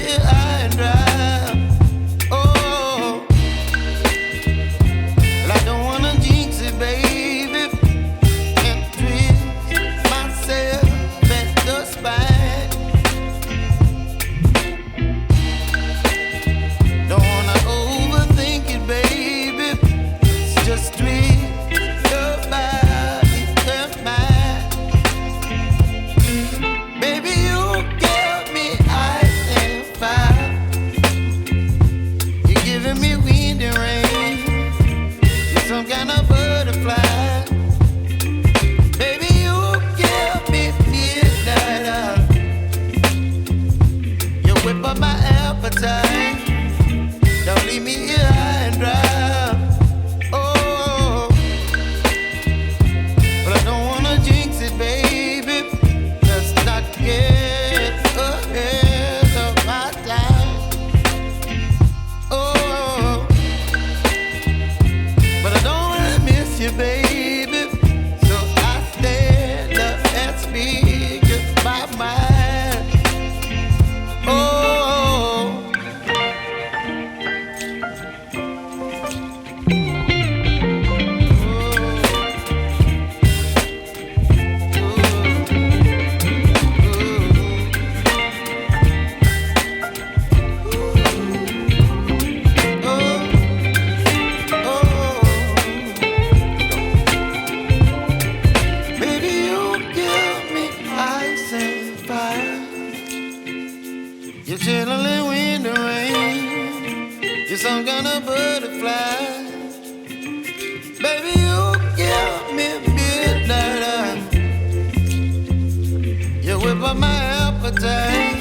here high and dry. Oh, well, I don't wanna jinx it, baby, and twist myself at the spine. Don't wanna overthink it, baby. It's just twist your body and mine. Baby, you give me ice and fire. You're giving me wind and rain. You're some kind of butterfly. Baby, you give me midnight. You whip up my appetite. Don't leave me here high and dry. Oh, but I don't wanna jinx it, baby. Let's not get ahead of my time. Oh, but I don't wanna miss you, baby. So I stand up and speak my mind. Oh. Baby, you give me ice and fire. You're chilling wind and rain. You're some kind of butterfly. Baby, you give me midnight. You whip up my appetite.